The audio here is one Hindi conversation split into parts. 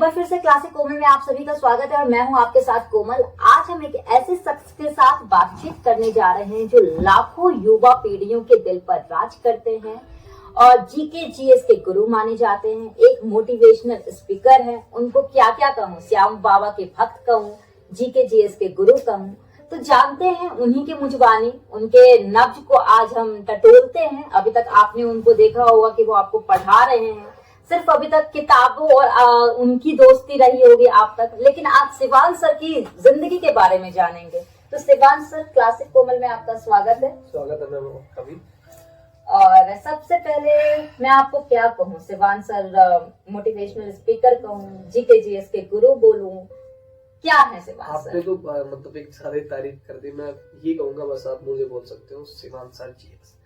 बार फिर से क्लासिक कोमल में आप सभी का स्वागत है और मैं हूं आपके साथ कोमल। आज हम एक ऐसे शख्स के साथ बातचीत करने जा रहे हैं जो लाखों युवा पीढ़ियों के दिल पर राज करते हैं और जीके जीएस के गुरु माने जाते हैं। एक मोटिवेशनल स्पीकर है, उनको क्या क्या कहूँ, श्याम बाबा के भक्त कहूँ, जीके जीएस के गुरु कहूँ। तो जानते हैं उन्हीं के मुजबानी, उनके नब्ज को आज हम टटोलते हैं। अभी तक आपने उनको देखा होगा कि वो आपको पढ़ा रहे हैं, सिर्फ अभी तक किताबों और उनकी दोस्ती रही होगी आप तक, लेकिन आज शिवांश सर की जिंदगी के बारे में जानेंगे। तो शिवांश सर, क्लासिक कोमल में आपका स्वागत है। स्वागत है मैम कभी। और सबसे पहले मैं आपको क्या कहूँ शिवांश सर, मोटिवेशनल स्पीकर कहूँ, जीके जीएस के गुरु बोलूं, क्या है शिवांश सर? आपने तो मतलब एक सारी तारीफ कर दी। मैं ये कहूंगा बस आप मुझे बोल सकते हो शिवांश सर जीएस।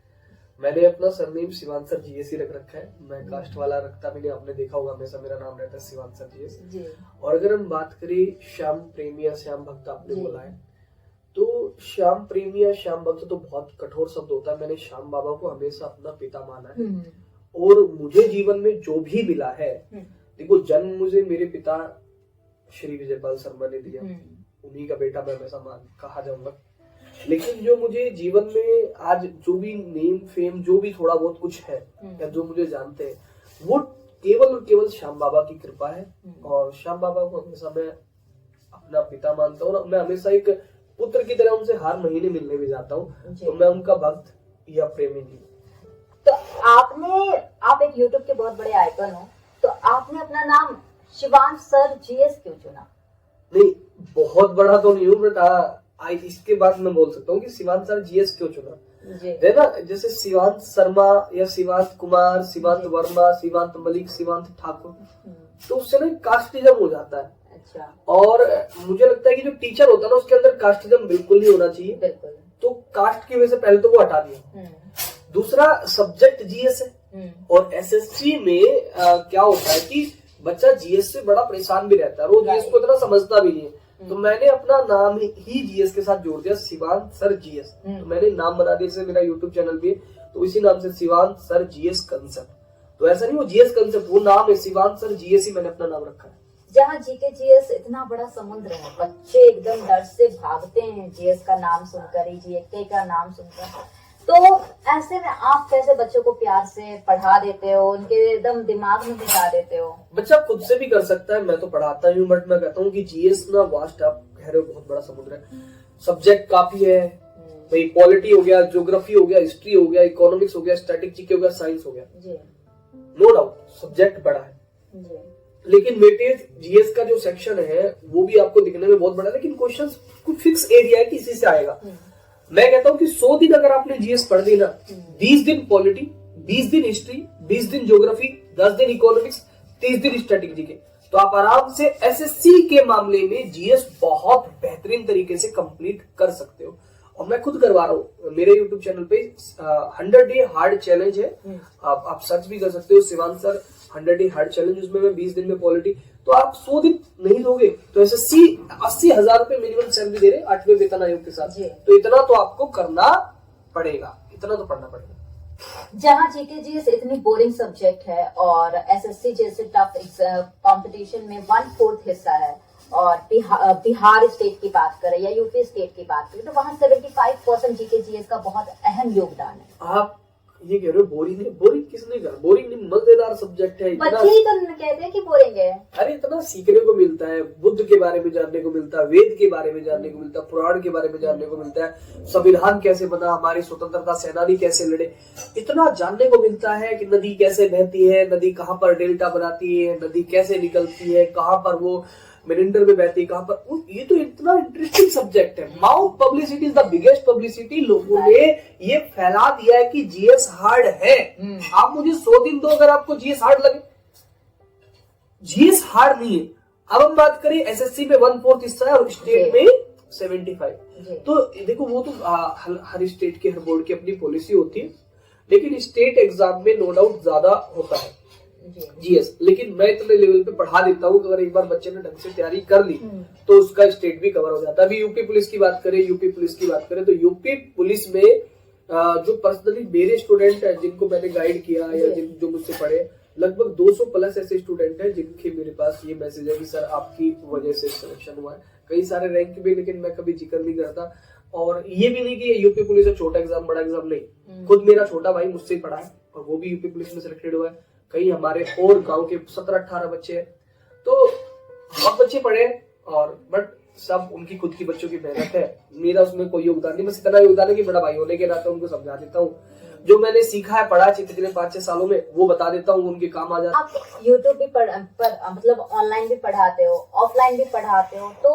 मैंने अपना सरनेम शिवांश सर जीएस ही रख रखा है। मैं कास्ट वाला रखता भी नहीं, आपने देखा होगा हमेशा मेरा नाम रहता है शिवांश सर जीएस। और अगर हम बात करें श्याम प्रेमी या श्याम भक्त आपने बोला है, तो श्याम प्रेमी या श्याम भक्त तो बहुत कठोर शब्द होता है। मैंने श्याम बाबा को हमेशा अपना पिता माना है और मुझे जीवन में जो भी मिला है, देखो जन्म मुझे मेरे पिता श्री विजय पाल शर्मा ने दिया, उन्हीं का बेटा मैं हमेशा कहा जाऊंगा। लेकिन जो मुझे जीवन में आज जो भी नेम फेम जो भी थोड़ा बहुत कुछ है या जो मुझे जानते हैं, वो केवल और केवल श्याम बाबा की कृपा है। और श्याम बाबा को हमेशा मैं अपना पिता मानता हूँ और मैं हमेशा एक पुत्र की तरह उनसे हर महीने मिलने भी जाता हूँ। तो मैं उनका भक्त या प्रेमी नहीं। तो आप एक यूट्यूब के बहुत बड़े आइकन हो, तो आपने अपना नाम शिवांश सर जीएस क्यों चुना? नहीं, बहुत बड़ा तो नहीं हूँ बट इसके बाद मैं बोल सकता हूँ कि शिवांश सर जीएस क्यों चुना है ना। जैसे शिवांश शर्मा या शिवांश कुमार, शिवांश वर्मा, शिवांश मलिक, शिवांश ठाकुर, तो उससे ना कास्टिज्म हो जाता है। अच्छा। और मुझे लगता है कि जो टीचर होता है ना उसके अंदर कास्टिज्म बिल्कुल नहीं होना चाहिए। बिल्कुल। तो कास्ट की वजह से पहले तो वो हटा दिया। दूसरा सब्जेक्ट जीएस है और एसएससी में क्या होता है कि बच्चा जीएस से बड़ा परेशान भी रहता है, वो जीएस को इतना समझता भी नहीं है। तो मैंने अपना नाम ही जीएस के साथ जोड़ दिया, शिवांश सर जीएस। तो मैंने नाम बना दिया, जैसे मेरा यूट्यूब चैनल भी है तो इसी नाम से शिवांश सर जीएस कंसेप्ट। तो ऐसा नहीं वो जीएस कंसेप्ट, वो नाम है शिवांश सर जीएस ही मैंने अपना नाम रखा है। जहाँ जीके जीएस इतना बड़ा समुद्र है, बच्चे एकदम डर से भागते हैं जीएस का नाम सुनकर ही, जीके का नाम सुनकर। तो ऐसे में आप कैसे बच्चों को प्यार से पढ़ा देते हो, उनके एकदम दिमाग में घुसा देते हो? बच्चा खुद से भी कर सकता है, मैं तो पढ़ाता ही हूँ बट मैं कहता हूँ कि जीएस ना वास्ट, आप कह रहे हो बहुत बड़ा समुद्र है, सब्जेक्ट काफी है भाई। पॉलिटी हो गया, ज्योग्राफी हो गया, हिस्ट्री हो गया, इकोनॉमिक्स हो गया, स्टैटिस्टिक्स हो गया, साइंस हो गया, नो डाउट सब्जेक्ट बड़ा है। लेकिन वेटेज जीएस का जो सेक्शन है वो भी आपको दिखने में बहुत बड़ा है, लेकिन क्वेश्चन कुछ फिक्स एरिया है कि इसी से आएगा। मैं कहता हूँ कि 100 दिन अगर आपने जीएस पढ़ ली ना, 20 दिन पॉलिटी, 20 दिन हिस्ट्री, 20 दिन ज्योग्राफी, 10 दिन इकोनॉमिक्स, 30 दिन स्ट्रेटेजी के, तो आप आराम से एसएससी के मामले में जीएस बहुत बेहतरीन तरीके से कंप्लीट कर सकते हो। और मैं खुद करवा रहा हूँ, मेरे यूट्यूब चैनल पे 100 डे हार्ड चैलेंज है, आप सर्च भी कर सकते हो Shivansh sir 100 day hard challenge. उसमें मैं 20 दिन में पॉलिटी, तो आप 100 दिन नहीं दोगे तो एसएससी 80,000 रुपए मिनिमम सैलरी दे रहे 8वें वेतन आयोग के साथ। तो इतना तो आपको करना पड़ेगा, इतना तो पढ़ना पड़ेगा। जहाँ जीके जीएस इतनी बोरिंग सब्जेक्ट है और एसएससी जैसे टफ कंपटीशन में 1/4 हिस्सा है, और बिहार स्टेट की बात करें या यूपी स्टेट की बात करें, तो वहाँ 75% जीके जीएस का बहुत अहम योगदान है। आप ये कह रहे हो बोरिंग है? बोरिंग किसने कहा? बोरिंग नहीं, मजेदार सब्जेक्ट है। बच्चे ही तो कहते हैं कि बोरिंग है। अरे इतना सीखने को मिलता है, बुद्ध के बारे में जानने को मिलता है, वेद के बारे में जानने को मिलता है, पुराण के बारे में जानने को मिलता है, संविधान कैसे बना, हमारे स्वतंत्रता सेनानी कैसे लड़े, इतना जानने को मिलता है कि नदी कैसे बहती है, नदी कहाँ पर डेल्टा बनाती है, नदी कैसे निकलती है, कहाँ पर वो मेरिंडर में बहती है, कहाँ पर, ये तो इतना इंटरेस्टिंग सब्जेक्ट है। Mouth publicity is the biggest publicity. लोगों ने ये फैला दिया है कि जीएस हार्ड है। आप मुझे 100 दिन दो अगर आपको जीएस हार्ड लगे, जीएस हार्ड नहीं है। अब हम बात करें एसएससी में 1/4 हिस्सा है और स्टेट में 75। तो देखो वो तो हर स्टेट के हर बोर्ड की अपनी पॉलिसी होती है, लेकिन स्टेट एग्जाम में नो डाउट ज्यादा होता है जीएस। लेकिन मैं इतने लेवल पे पढ़ा देता हूँ कि अगर एक बार बच्चे ने ढंग से तैयारी कर ली तो उसका स्टेट भी कवर हो जाता है। अभी यूपी पुलिस की बात करें, तो यूपी पुलिस में जो पर्सनली मेरे स्टूडेंट है जिनको मैंने गाइड किया या जो मुझसे पढ़े, लगभग 200 प्लस ऐसे स्टूडेंट हैं जिनके मेरे पास ये मैसेज है कि सर आपकी वजह से सिलेक्शन हुआ है। कई सारे रैंक भी, लेकिन मैं कभी जिक्र नहीं करता। और ये भी नहीं कि यूपी पुलिस है छोटा एग्जाम बड़ा एग्जाम, नहीं। खुद मेरा छोटा भाई मुझसे ही पढ़ा है और वो भी यूपी पुलिस में सिलेक्टेड हुआ है। कई हमारे और गांव के 17-18 बच्चे हैं, तो बहुत बच्चे पढ़े हैं, और बट सब उनकी खुद की बच्चों की मेहनत है। मेरा उसमें कोई योगदान नहीं, बस इतना योगदान है कि बड़ा भाई होने के नाते उनको समझा देता हूँ। जो मैंने सीखा है, पढ़ा है पिछले 5-6 सालों में, वो बता देता हूँ, उनके काम आ जाता है। आप यूट्यूब भी मतलब ऑनलाइन भी पढ़ाते हो, ऑफलाइन भी पढ़ाते हो, तो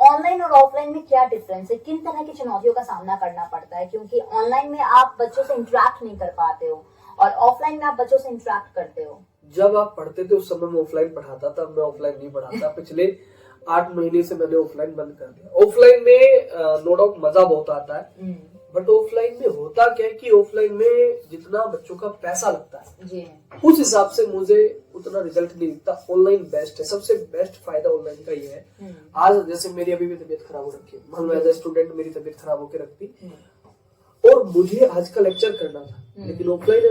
ऑनलाइन और ऑफलाइन में क्या डिफरेंस है? किन तरह की चुनौतियों का सामना करना पड़ता है? क्योंकि ऑनलाइन में आप बच्चों से इंटरेक्ट नहीं कर पाते हो और ऑफलाइन में आप बच्चों से इंटरेक्ट करते हो। जब आप पढ़ते थे उस समय मैं ऑफलाइन पढ़ाता था, मैं ऑफलाइन नहीं पढ़ाता। पिछले 8 महीने से मैंने ऑफलाइन बंद कर दिया। ऑफलाइन में नो डाउट मजा बहुत आता है, बट ऑफलाइन में होता क्या है कि ऑफलाइन में जितना बच्चों का पैसा लगता है जी, उस हिसाब से मुझे उतना रिजल्ट नहीं दिखता। ऑनलाइन बेस्ट है, सबसे बेस्ट फायदा ऑनलाइन का ये है। आज जैसे मेरी अभी भी तबीयत खराब हो रखी है, मान लो एज ए स्टूडेंट मेरी तबीयत खराब होकर रखती और मुझे आज का लेक्चर करना था, लेकिन ऑफलाइन है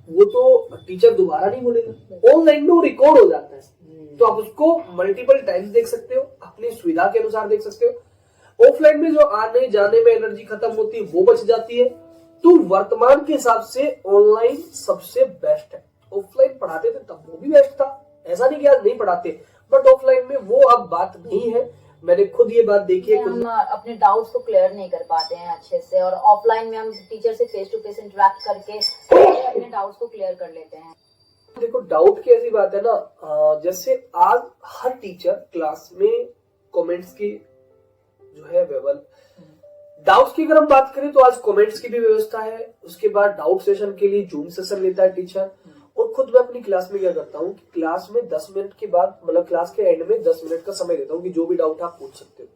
वो तो टीचर दोबारा नहीं बोलेगा। ऑनलाइन में वो रिकॉर्ड हो जाता है, तो आप उसको मल्टीपल टाइम्स देख सकते हो, अपनी सुविधा के अनुसार देख सकते हो। ऑफलाइन में जो आने जाने में एनर्जी खत्म होती है वो बच जाती है। तो वर्तमान के हिसाब से ऑनलाइन सबसे बेस्ट है। ऑफलाइन पढ़ाते थे तब वो भी बेस्ट था, ऐसा नहीं कि आज नहीं पढ़ाते, बट ऑफलाइन में वो अब बात नहीं है। मैंने खुद ये बात देखी है। हम अपने डाउट्स को क्लियर नहीं कर पाते हैं अच्छे से, और ऑफलाइन में हम टीचर से फेस टू फेस इंटरेक्ट करके अपने डाउट्स को क्लियर कर लेते हैं। देखो डाउट की ऐसी बात है ना, जैसे आज हर टीचर क्लास में कमेंट्स की जो है डाउट्स की अगर हम बात करें तो आज कमेंट्स की भी व्यवस्था है। उसके बाद डाउट सेशन के लिए जूम सेशन लेता है टीचर। और खुद मैं अपनी क्लास में क्या करता हूँ कि क्लास में 10 मिनट के बाद, मतलब क्लास के एंड में 10 मिनट का समय देता हूँ कि जो भी डाउट आप पूछ सकते हो।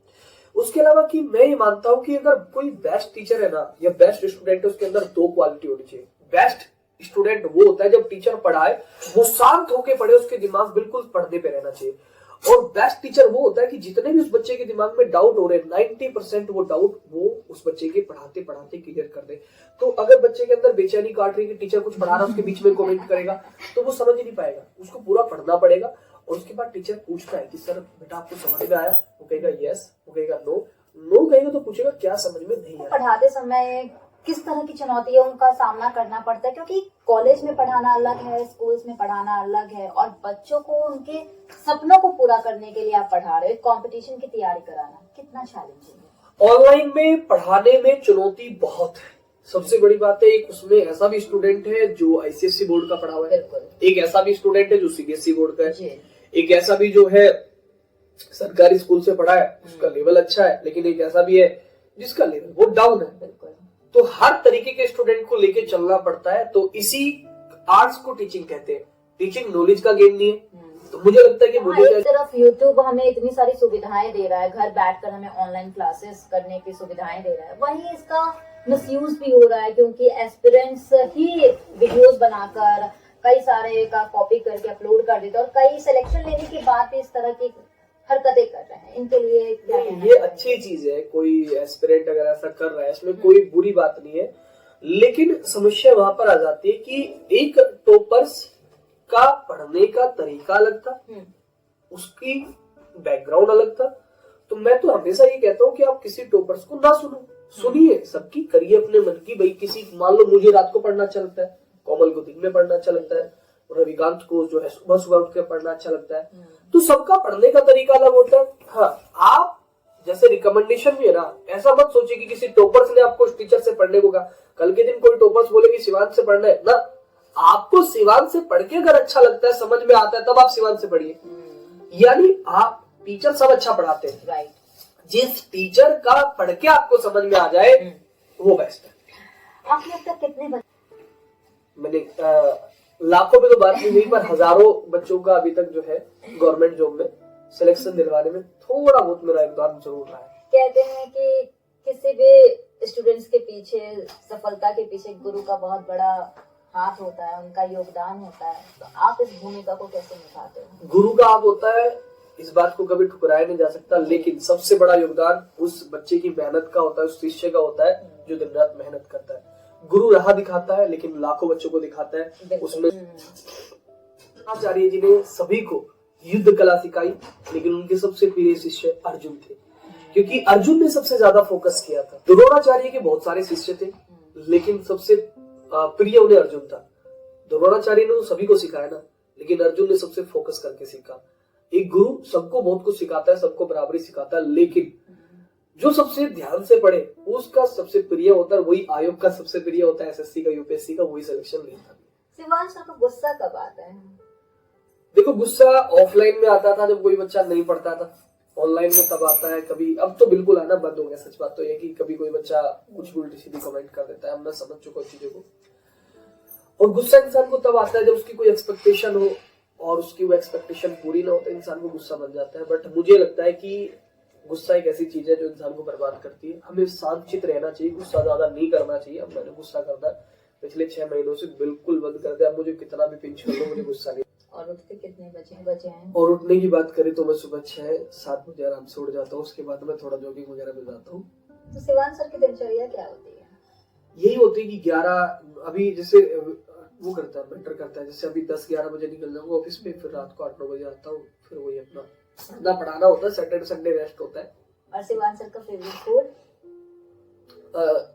उसके अलावा कि मैं ये मानता हूँ कि अगर कोई बेस्ट टीचर है ना या बेस्ट स्टूडेंट है, उसके अंदर 2 क्वालिटी होनी चाहिए। बेस्ट स्टूडेंट वो होता है जब टीचर पढ़ाए वो शांत होकर पढ़े, उसके दिमाग बिल्कुल पढ़ने पे रहना चाहिए। और बेस्ट टीचर वो होता है कि जितने भी उस बच्चे के दिमाग में डाउट हो रहे हैं 90% वो डाउट वो उस बच्चे के पढ़ाते पढ़ाते क्लियर कर दे। तो अगर बच्चे के अंदर बेचैनी काट रही है कि टीचर कुछ पढ़ा रहा है उसके बीच में कमेंट करेगा तो वो समझ ही नहीं पाएगा, उसको पूरा पढ़ना पड़ेगा। और उसके बाद टीचर पूछता है कि सर बेटा आपको समझ में आया? वो कहेगा यस, वो कहेगा नो, नो कहेगा तो पूछेगा क्या समझ में नहीं आया। पढ़ाते समय किस तरह की चुनौतियों का सामना करना पड़ता है? क्योंकि कॉलेज में पढ़ाना अलग है, स्कूल्स में पढ़ाना अलग है, और बच्चों को उनके सपनों को पूरा करने के लिए आप पढ़ा रहे हो, कंपटीशन की तैयारी कराना कितना चैलेंजिंग है? ऑनलाइन में पढ़ाने में चुनौती बहुत है। सबसे बड़ी बात है, एक उसमें ऐसा भी स्टूडेंट है जो आईसीएससी बोर्ड का पढ़ा हुआ है, एक ऐसा भी स्टूडेंट है जो सीबीएसई बोर्ड का है, एक ऐसा भी जो है सरकारी स्कूल से पढ़ा है उसका लेवल अच्छा है, लेकिन एक ऐसा भी है जिसका लेवल वो डाउन है। तो हर तरीके के स्टूडेंट को लेके चलना पड़ता है। तो इसी आर्ट्स को टीचिंग कहते हैं। टीचिंग नॉलेज का गेम नहीं है। तो मुझे लगता है कि मुझे एक तरफ यूट्यूब हमें इतनी सारी सुविधाएं दे रहा है, घर बैठकर हमें ऑनलाइन क्लासेस करने की सुविधाएं दे रहा है, वहीं इसका मिसयूज भी हो रहा है क्योंकि एस्पिरेंट्स ही वीडियोस बनाकर कई सारे का कॉपी करके अपलोड कर देते हैं और कई सिलेक्शन लेने के बाद इस तरह की हरकतें कर रहे हैं। इनके लिए क्या कहना ये अच्छी चीज है, कोई एस्पिरेंट अगर ऐसा कर रहा है इसमें कोई बुरी बात नहीं है, लेकिन समस्या वहां पर आ जाती है कि एक टॉपर्स का पढ़ने का तरीका अलग था, उसकी बैकग्राउंड अलग था। तो मैं तो हमेशा ये कहता हूँ कि आप किसी टॉपर्स को ना सुनो, सुनिए सबकी, करिए अपने मन की। भाई किसी, मान लो मुझे रात को पढ़ना अच्छा लगता है, कोमल को दिन में पढ़ना अच्छा लगता है, रविकांत को जो है सुबह सुबह उठ के पढ़ना अच्छा लगता है। तो सबका पढ़ने का तरीका अलग होता है। हाँ, आप जैसे रिकमेंडेशन भी है ना, ऐसा मत सोचिए कि किसी टॉपर्स ने आपको टीचर से पढ़ने को कहा, कल के दिन कोई टॉपर्स बोले कि शिवांत से पढ़ना है ना, आपको शिवांत से पढ़ के अगर अच्छा लगता है, समझ में आता है, तब आप शिवांत से पढ़िए। यानी आप टीचर सब अच्छा पढ़ाते हैं, राइट। जिस टीचर का पढ़ के आपको समझ में आ जाए वो बेस्ट है। आपने अब तक कितने मैंने लाखों में तो बात नहीं हुई, पर हजारों बच्चों का अभी तक जो है गवर्नमेंट जॉब में सिलेक्शन दिलवाने में थोड़ा बहुत मेरा योगदान जरूर रहा है। कहते हैं कि किसी भी स्टूडेंट्स के पीछे, सफलता के पीछे गुरु का बहुत बड़ा हाथ होता है, उनका योगदान होता है। तो आप इस भूमिका को कैसे निभाते हो? गुरु का हाथ होता है, इस बात को कभी ठुकराया नहीं जा सकता, लेकिन सबसे बड़ा योगदान उस बच्चे की मेहनत का होता है, उस शिष्य का होता है जो दिन रात मेहनत करता है। गुरु राह दिखाता है लेकिन लाखों बच्चों को दिखाता है, उसमें आचार्य जी ने सभी को युद्ध कला सिखाई, लेकिन उनके सबसे प्रिय शिष्य अर्जुन थे, क्योंकि अर्जुन ने सबसे ज्यादा फोकस किया था। द्रोणाचार्य के बहुत सारे शिष्य थे, लेकिन सबसे प्रिय उन्हें अर्जुन था। द्रोणाचार्य ने सभी को सिखाया ना, लेकिन अर्जुन ने सबसे फोकस करके सीखा। एक गुरु सबको बहुत कुछ सिखाता है, सबको बराबरी सिखाता है, लेकिन जो सबसे ध्यान से पढ़े उसका सबसे प्रिय होता है, वही आयोग का सबसे प्रिय होता है, एसएससी का, यूपीएससी का, वही सिलेक्शन लेता है। शिवांश, आपको गुस्सा कब आता है? देखो, गुस्सा ऑफलाइन में आता था जब कोई बच्चा नहीं पढ़ता था, ऑनलाइन में तब आता है कभी। अब तो बिल्कुल आना बंद हो गया। सच बात तो यह कि कभी कोई बच्चा कुछ भी उल्टी सीधी कमेंट कर देता है, अब मैं समझ चुका हूं चीजों को। और गुस्सा इंसान को तब आता है जब उसकी कोई एक्सपेक्टेशन हो और उसकी वो एक्सपेक्टेशन पूरी ना हो, तो इंसान को गुस्सा बन जाता है। बट मुझे लगता है कि गुस्सा एक ऐसी चीज है जो इंसान को बर्बाद करती है। हमें शांतचित रहना चाहिए, गुस्सा ज्यादा नहीं करना चाहिए। अब मैंने गुस्सा करना पिछले 6 महीनों से बिल्कुल बंद कर दिया। मुझे कितना भी पिंच कर लो, मुझे गुस्सा नहीं। और उठते कितने बजे हैं? और उठने की बात करें तो मैं सुबह 6-7 बजे आराम से उठ जाता हूँ। उसके बाद मैं थोड़ा जॉगिंग वगैरह में जाता हूँ। तो शिवांश सर की दिनचर्या क्या होती है? यही होती है कि 11 अभी जैसे वो करता है, बेटर करता है, जैसे अभी 10-11 बजे निकल जाऊंगा ऑफिस में, फिर रात को 8-9 बजे आता हूँ। फिर वही अपना पढ़ाना होता है, सैटरडे संडे रेस्ट होता है। और शिवांश सर का फेवरेट फूड?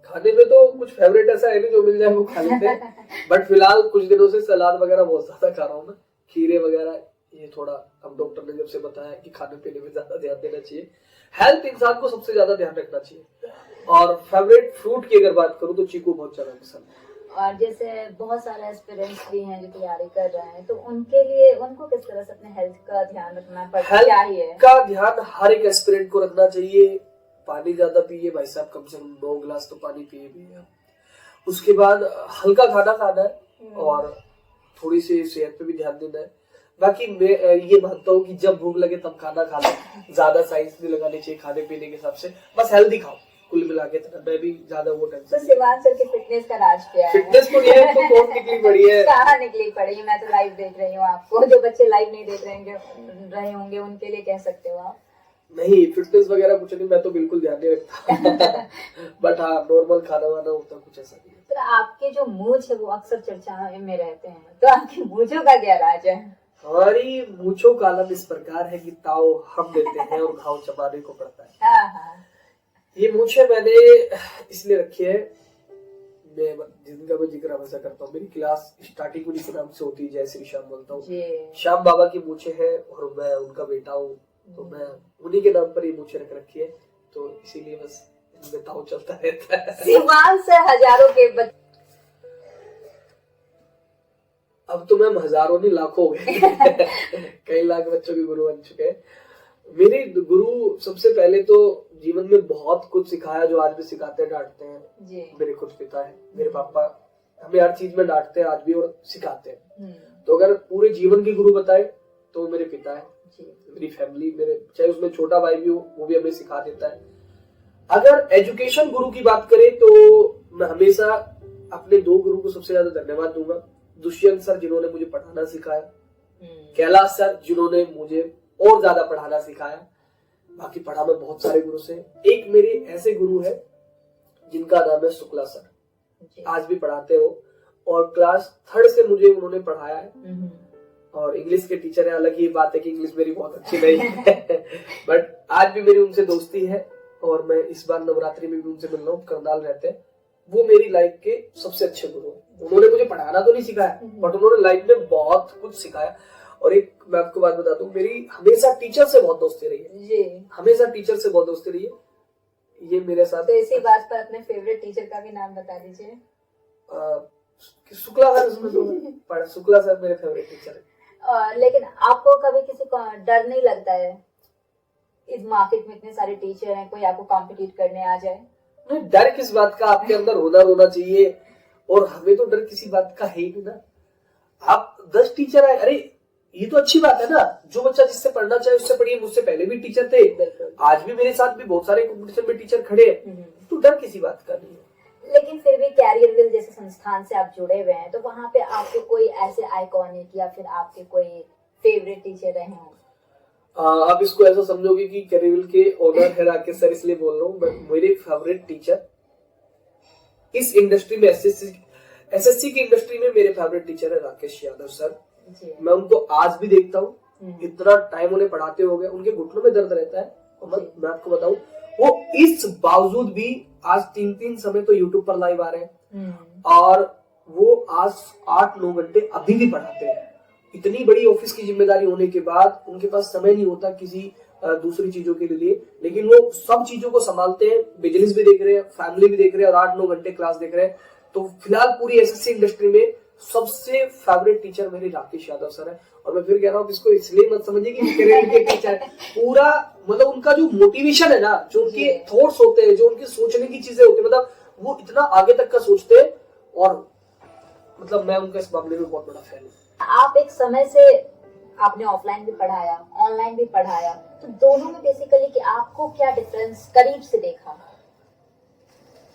खाने में तो कुछ फेवरेट ऐसा है नहीं, जो मिल जाए वो खा लेते हैं। बट फिलहाल कुछ दिनों से सलाद वगैरह बहुत ज्यादा खा रहा हूँ मैं, खीरे वगैरह। ये थोड़ा अब डॉक्टर ने जब से बताया कि खाने पीने में ज्यादा ध्यान देना चाहिए, हेल्थ इंसान को सबसे ज्यादा ध्यान रखना चाहिए। और फेवरेट फ्रूट की अगर बात करूँ तो चीकू बहुत ज्यादा पसंद है। और जैसे बहुत सारे एस्पिरेंट्स भी हैं जो तैयारी कर रहे हैं, तो उनके लिए उनको किस तरह से अपने हेल्थ का ध्यान रखना चाहिए? हेल्थ का ध्यान हर एक एस्पिरेंट को रखना चाहिए। पानी ज्यादा पिए भाई साहब, कम से कम 9 गिलास तो पानी पिए। उसके बाद हल्का खाना खाना है और थोड़ी सी सेहत पे भी ध्यान देना है। बाकी मैं ये मानता हूँ कि जब भूख लगे तब खाना खाना, ज्यादा साइंस नहीं लगानी चाहिए खाने पीने के हिसाब से, बस हेल्दी खाओ कुल मिला के। मैं भी ज्यादा वो टेंशन। तो शिवांश सर की फिटनेस का राज क्या है? फिटनेस को ये तो कौन निकली पड़ी है? कहाँ निकली पड़ी है? मैं तो लाइव देख रही हूँ आपको। जो बच्चे लाइव नहीं देख रहे होंगे उनके लिए कह सकते हो आप? नहीं, फिटनेस वगैरह कुछ नहीं, मैं तो बिल्कुल ध्यान नहीं रखता। बट हाँ, नॉर्मल खाना वाना होता, कुछ ऐसा नहीं है। तो आपके जो मूंछ है वो अक्सर चर्चा में रहते हैं, तो आपकी मूंछों का क्या राज है? हमारी मूंछों का आलम इस प्रकार है कि ताव हम देते हैं और घाव चबाने को पड़ता है। हाँ। ये मूंछें मैंने इसलिए रखी है, जिनका मैं जिक्र हमेशा करता हूँ। मेरी क्लास स्टार्टिंग उन्हीं के नाम से होती है, जय श्री श्याम बोलता हूँ। श्याम बाबा की मूंछें हैं और मैं उनका बेटा हूँ, तो मैं उन्हीं के नाम पर ये मूंछें रख रखी है, तो इसीलिए बस इनमें ताव चलता रहता है। शिवांश से हजारों के बच्चे, अब तो मैम हजारों नहीं लाखों हो गए। कई लाख बच्चों के गुरु बन चुके हैं। मेरे गुरु सबसे पहले तो जीवन में बहुत कुछ सिखाया, जो आज भी सिखाते हैं, डांटते हैं जी। मेरे खुद पिता है, मेरे पापा हमें हर चीज में डांटते हैं आज भी और सिखाते हैं। तो अगर पूरे जीवन के गुरु बताए तो मेरे पिता है जी। मेरी फैमिली, मेरे चाहे उसमें छोटा भाई भी हो, वो भी हमें सिखा देता है। अगर एजुकेशन गुरु की बात करें तो मैं हमेशा अपने 2 गुरु को सबसे ज्यादा धन्यवाद दूंगा। दुष्यंत सर जिन्होंने मुझे पढ़ाना सिखाया, कैलाश सर जिन्होंने मुझे और ज्यादा पढ़ाना सिखाया। बाकी पढ़ा मैं बहुत सारे गुरु से। एक मेरे ऐसे गुरु है जिनका नाम है शुक्ला सर, आज भी पढ़ाते हो और क्लास 3rd से मुझे उन्होंने पढ़ाया है। और इंग्लिश के टीचर है। हालांकि ये बात है कि इंग्लिश मेरी बहुत अच्छी नहीं है बट आज भी मेरी उनसे दोस्ती है और मैं इस बार नवरात्रि में भी उनसे मिल रहा हूँ। करनाल रहते हैं। वो मेरी लाइफ के सबसे अच्छे गुरु हैं। उन्होंने मुझे पढ़ाना तो नहीं सिखाया, बट उन्होंने लाइफ में बहुत कुछ सिखाया। और एक मैं आपको बात बताता हूँ, मेरी हमेशा टीचर से बहुत दोस्ती रही है जी। हमेशा टीचर से बहुत दोस्ती रही है। ये मेरे साथ। तो इसी बात पर अपने फेवरेट टीचर का भी नाम बता दीजिए। शुक्ला सर, उसमें तो शुक्ला सर मेरे फेवरेट टीचर है। लेकिन आपको कभी किसी को डर नहीं लगता है? इस मार्केट में इतने सारे टीचर हैं, कोई आपको कॉम्पिटिट करने आ जाए? नहीं, डर किस बात का? आपके अंदर हुनर होना चाहिए और हमें तो डर किसी बात का है ही नहीं ना। आप 10 टीचर आए, अरे ये तो अच्छी बात है ना। जो बच्चा जिससे पढ़ना चाहे उससे पढ़िए। मुझसे पहले भी टीचर थे, आज भी मेरे साथ भी बहुत सारे कॉम्पिटिशन में टीचर खड़े हैं, तो डर किसी बात का नहीं है। लेकिन फिर भी कैरियर विल जैसे संस्थान से आप जुड़े हुए हैं, तो वहाँ पे आपके कोई ऐसे आइकॉनिक या फिर आपके कोई फेवरेट टीचर रहे हों? आप इसको ऐसा समझोगे कि कैरियर के ओनर है राकेश सर, इसलिए बोल रहा हूँ। बट मेरे फेवरेट टीचर इस इंडस्ट्री में, एसएससी की इंडस्ट्री में मेरे फेवरेट टीचर है राकेश यादव सर। जी। मैं उनको आज भी देखता हूँ, इतना टाइम उन्हें पढ़ाते हो गए, उनके घुटनों में दर्द रहता है। और मैं आपको बताऊं, वो इस बावजूद भी आज 3-3 समय तो यूट्यूब पर लाइव आ रहे हैं और वो आज 8-9 घंटे अभी भी पढ़ाते हैं। इतनी बड़ी ऑफिस की जिम्मेदारी होने के बाद उनके पास समय नहीं होता किसी दूसरी चीजों के लिए, लेकिन वो सब चीजों को संभालते हैं। बिजनेस भी देख रहे हैं, फैमिली भी देख रहे हैं और 8-9 घंटे क्लास देख रहे हैं। तो फिलहाल पूरी एसएससी इंडस्ट्री में सबसे फेवरेट टीचर मेरे राकेश यादव सर है। और मैं फिर कह रहा हूँ इसको इसलिए मत समझिए कि करियर के टीचर, पूरा मतलब उनका जो मोटिवेशन है ना, जो उनके थॉट्स होते हैं, जो उनके सोचने की चीजें होती है, मतलब वो इतना आगे तक का सोचते हैं। और मतलब मैं उनका इस मामले में बहुत बड़ा फैन हूँ। आप एक समय से आपने ऑफलाइन भी पढ़ाया, ऑनलाइन भी पढ़ाया, तो दोनों में बेसिकली कि आपको क्या डिफरेंस करीब से देखा?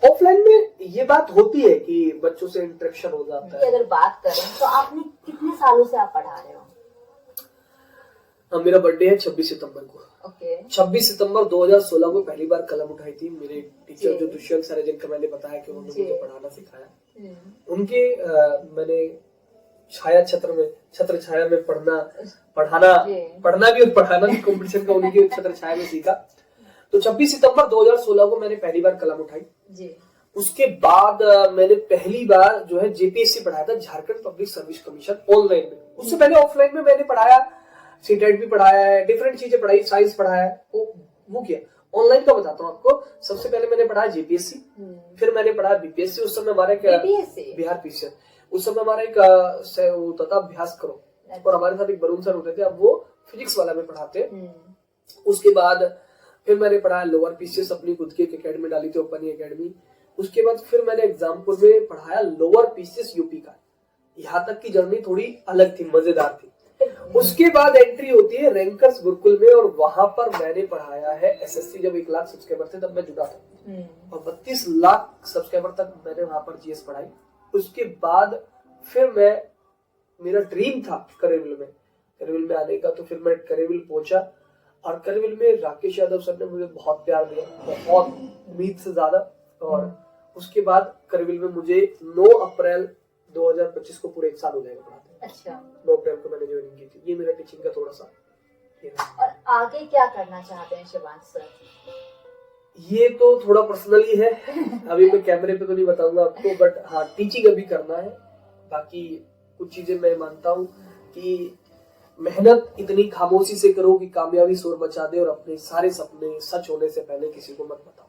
ऑफलाइन में ये बात होती है कि बच्चों से इंटरेक्शन हो जाता है। अगर बात करें तो आपने कितने सालों से आप पढ़ा रहे हो? मेरा बर्थडे है 26 सितंबर को। ओके। 26 सितंबर 2016 को पहली बार कलम उठाई थी। मेरे टीचर जो दुष्यंत सर है, जिनका मैंने बताया कि उन्होंने मुझे पढ़ाना सिखाया, उनके मैंने छाया छत्र छाया में पढ़ना भी और पढ़ाना भी कॉम्पिटिशन का उनके छत्र छाया में सीखा। तो 26 सितंबर 2016 को मैंने पहली बार कलम उठाई जी। उसके बाद मैंने पहली बार जो है जेपीएससी पढ़ाया था, Jharkhand public service commission, online में। उससे पहले ऑफलाइन में मैंने पढ़ाया, सीटेट भी पढ़ाया है, डिफरेंट चीजें पढ़ाई, साइंस पढ़ाया है, वो किया। ऑनलाइन का बताता हूँ आपको। सबसे पहले मैंने पढ़ाया जेपीएससी, फिर मैंने पढ़ाया बीपीएससी। उस समय हमारे बिहार पीसीएस, उस समय हमारा एक होता था अभ्यास करो, और हमारे साथ एक वरुण सर होते थे, अब वो फिजिक्स वाला में पढ़ाते। उसके बाद फिर मैंने पढ़ा लोअर पीसीएस, अपनी खुद की एकेडमी डाली थी, ओपन एकेडमी। उसके बाद फिर मैंने एग्जामपुर में पढ़ाया लोअर पीसीएस यूपी का। यहाँ तक की जर्नी थोड़ी अलग थी, मजेदार थी। उसके बाद एंट्री होती है रैंकर्स गुरुकुल में, और वहां पर मैंने पढ़ाया है एसएससी। जब 1 लाख सब्सक्राइबर थे तब मैं जुड़ा था, और 32 लाख सब्सक्राइबर तक मैंने वहां पर जीएस पढ़ाई। उसके बाद फिर मेरा ड्रीम था करेविल में आने का, तो फिर मैं करेविल पहुंचा, और करेविल में राकेश यादव सर ने मुझे बहुत प्यार दिया, बहुत उम्मीद से ज्यादा। और उसके बाद करेविल में मुझे 9 अप्रैल 2025 को पूरे 1 साल हो जाएगा पढ़ाते। अच्छा। 9 अप्रैल को मैंने ज्वाइनिंग की थी। ये मेरा टीचिंग का थोड़ा सा। और आगे क्या करना चाहते हैं शिवांश सर? ये तो थोड़ा पर्सनल ही है, अभी मैं कैमरे पे तो नहीं बताऊंगा आपको, बट हाँ, टीचिंग अभी करना है। बाकी कुछ चीजें मैं मानता हूँ कि मेहनत इतनी खामोशी से करो कि कामयाबी शोर मचा दे, और अपने सारे सपने सच होने से पहले किसी को मत बताओ।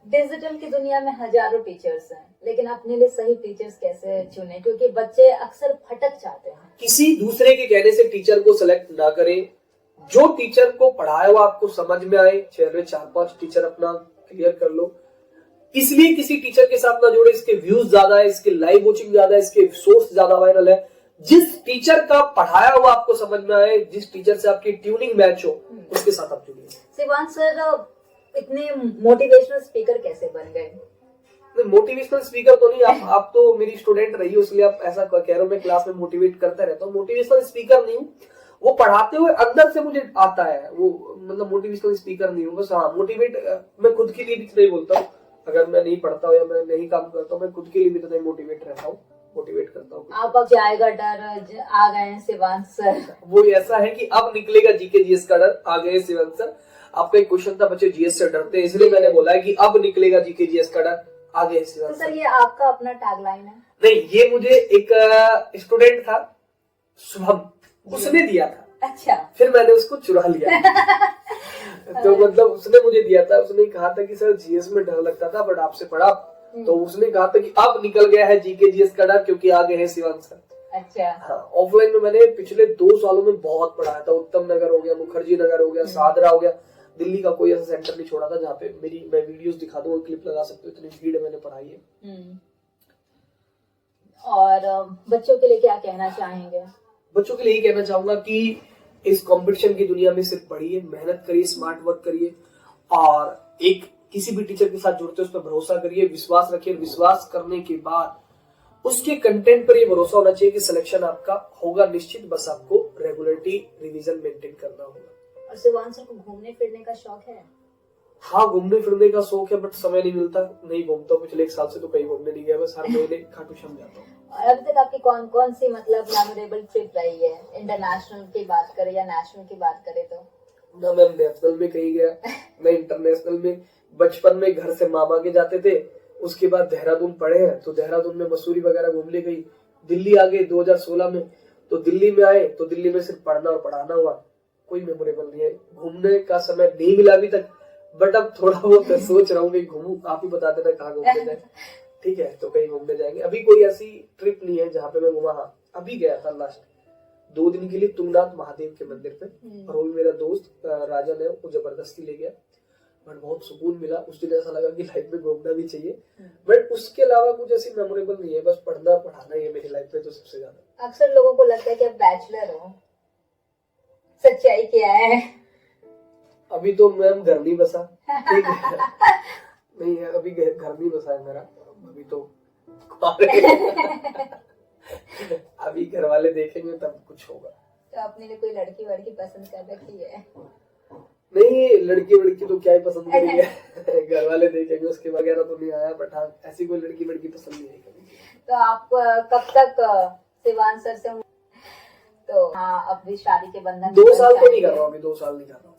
डिजिटल की दुनिया में हजारों टीचर्स हैं, लेकिन अपने लिए सही टीचर्स कैसे चुने? क्योंकि बच्चे अक्सर भटक जाते हैं। किसी दूसरे के कहने से टीचर को सिलेक्ट ना करें। जो टीचर को पढ़ाया वो आपको समझ में आए, 4-5 टीचर अपना क्लियर कर लो। इसलिए किसी टीचर के साथ ना जोड़े, इसके व्यूज ज्यादा है, इसके लाइव वॉचिंग ज्यादा है, इसके सोर्स ज्यादा वायरल है। जिस टीचर का पढ़ाया हुआ आपको समझ में आए, जिस टीचर से आपकी ट्यूनिंग मैच हो, उसके साथ आप जुड़िए। शिवांश सर इतने मोटिवेशनल स्पीकर कैसे बन गए? मोटिवेशनल स्पीकर तो नहीं, आप तो मेरी स्टूडेंट रही हो, इसलिए आप ऐसा कह रहे हो। मैं क्लास में मोटिवेट करता रहता हूँ। मोटिवेशनल स्पीकर नहीं हूँ, वो पढ़ाते हुए अंदर से मुझे आता है वो, मतलब मोटिवेशनल स्पीकर नहीं हूँ। बस हाँ, मोटिवेट मैं खुद के लिए भी नहीं बोलता हूँ। अगर मैं नहीं पढ़ता हूँ या मैं नहीं काम करता हूँ, मैं खुद के लिए भी तो मोटिवेट रहता हूँ, मोटिवेट करता हूँ। आप अब जाएगा डर आ गए हैं शिवांश सर। वो ऐसा है कि अब निकलेगा जीके जीएस का डर, आ गए शिवांश सर। आपका एक क्वेश्चन था, बच्चे जीएस से डरते हैं, इसलिए मैंने बोला है कि अब निकलेगा जीके जीएस का डर, आ गए शिवांश सर। ये आपका अपना टैगलाइन है? नहीं, ये मुझे एक स्टूडेंट था शुभम, उसने दिया था। अच्छा। फिर मैंने उसको चुरा लिया। तो मतलब उसने मुझे दिया था, उसने कहा था कि सर जीएस में डर लगता था, बट आपसे पढ़ा तो उसने कहा था कि अब निकल गया है जीके जीएस का डर, क्योंकि आ गए हैं शिवांश सर। अच्छा। हाँ, ऑफलाइन में मैंने पिछले 2 सालों में बहुत पढ़ाया था। उत्तम नगर हो गया, मुखर्जी नगर हो गया, सादरा हो गया, दिल्ली का कोई ऐसा सेंटर नहीं छोड़ा था जहाँ पे मैं वीडियोस दिखा दूंगा, क्लिप लगा सकते हो, इतनी भीड़ मैंने पढ़ाई है। और बच्चों के लिए क्या कहना चाहेंगे? बच्चों के लिए कहना चाहूंगा कि इस कंपटीशन की दुनिया में सिर्फ पढ़िए, मेहनत करिए, स्मार्ट वर्क करिए, और एक किसी भी टीचर के साथ जुड़ते उस पर भरोसा करिए, विश्वास रखिए। विश्वास करने के बाद उसके कंटेंट पर ये भरोसा होना चाहिए कि सिलेक्शन आपका होगा निश्चित। बस आपको रेगुलरिटी, रिवीजन मेंटेन करना होगा। और शिवांश सर को घूमने फिरने का शौक है? हाँ, घूमने फिरने का शौक है, बट समय नहीं मिलता, नहीं घूमता हूँ। पिछले 1 साल से तो कहीं घूमने नहीं गया, बस हर महीने खाटू श्याम जाता हूँ। और अभी तक आपकी कौन कौन सी मतलब मेमोरेबल ट्रिप रही है? इंटरनेशनल की बात करें या नेशनल की बात करें तो? ना मैं नेशनल में कहीं गया, मैं इंटरनेशनल में। बचपन में घर से मामा के जाते थे, उसके बाद देहरादून पढ़े हैं, तो देहरादून में मसूरी वगैरह घूम ले गई। दिल्ली आ गए 2016 में, तो दिल्ली में आए तो दिल्ली में सिर्फ पढ़ना और पढ़ाना हुआ, कोई मेमोरेबल नहीं है। घूमने का समय नहीं मिला अभी तक, बट अब थोड़ा बहुत सोच रहा हूँ कि घूमूं। आप ही बता देना कहाँ घूमने जाए, ठीक है? तो कहीं घूमने जाएंगे। अभी कोई ऐसी ट्रिप नहीं है जहाँ पे मैं घूमा। हाँ, अभी गया था लास्ट 2 दिन के लिए तुंगनाथ महादेव के मंदिर पे, और वो भी मेरा दोस्त राजन है, वो जबरदस्ती ले गया, बट बहुत सुकून मिला। उस दिन ऐसा लगा कि लाइफ में घूमना भी चाहिए, बट उसके अलावा कुछ ऐसी मेमोरेबल नहीं है। बस पढ़ना पढ़ाना ही है मेरी लाइफ में तो सबसे ज्यादा। अक्सर लोगों को लगता है कि आप बैचलर हो, सच्चाई क्या है? अभी तो मैम घर नहीं बसा, ठीक है? नहीं, अभी घर नहीं बसा है मेरा, अभी तो अभी घर वाले देखेंगे तब कुछ होगा। तो अपने लिए कोई लड़की वड़की पसंद कर रखी है? नहीं, लड़की वड़की तो क्या ही पसंद करेंगे, घर वाले देखेंगे, उसके वगैरह तो नहीं आया, बट हाँ ऐसी कोई लड़की वड़की पसंद नहीं है कभी। तो आप कब तक शिवान सर से? तो हाँ, अब भी शादी के बंधन 2 साल तो नहीं कर रहा हूँ, अभी 2 साल नहीं कर रहा हूँ।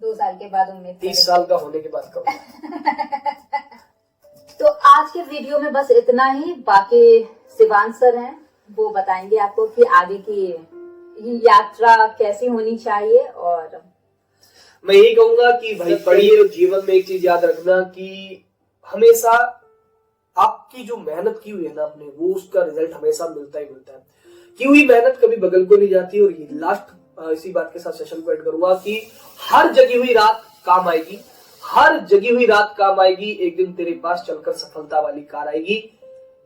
2 साल के बाद उम्मीद 30 साल का होने के बाद करूँगा। तो आज के वीडियो में बस इतना ही। बाकी शिवान सर हैं, वो बताएंगे आपको कि आगे की यात्रा कैसी होनी चाहिए। और मैं यही कहूंगा कि भाई पढ़िए, और जीवन में एक चीज याद रखना कि हमेशा आपकी जो मेहनत की हुई है ना आपने, वो उसका रिजल्ट हमेशा मिलता ही मिलता है। की हुई मेहनत कभी बगल को नहीं जाती। और ये लास्ट इसी बात के साथ सेशन को एंड करूंगा कि हर जगी हुई रात काम आएगी, हर जगी हुई रात काम आएगी। एक दिन तेरे पास चलकर सफलता वाली कार आएगी।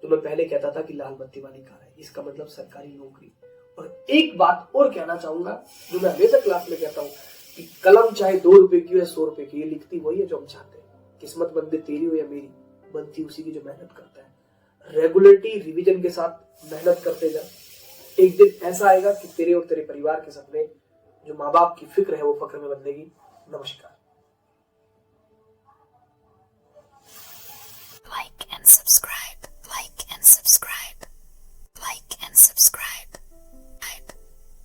तो मैं पहले कहता था कि लाल बत्ती वाली कार आएगी, इसका मतलब सरकारी नौकरी। और एक बात और कहना चाहूंगा, जो मैं हमेशा क्लास में कहता हूँ, कि कलम चाहे 2 रुपए की हो या 100 रुपए की, ये लिखती वही है जो हम चाहते हैं। किस्मत बनती तेरी हो या मेरी, बनती उसी की जो मेहनत करता है। रेगुलरिटी, रिवीजन के साथ मेहनत करते जा। एक दिन ऐसा आएगा कि तेरे और तेरे परिवार के सपने, जो माँ बाप की फिक्र है, वो फक्र में बदलेगी। नमस्कार।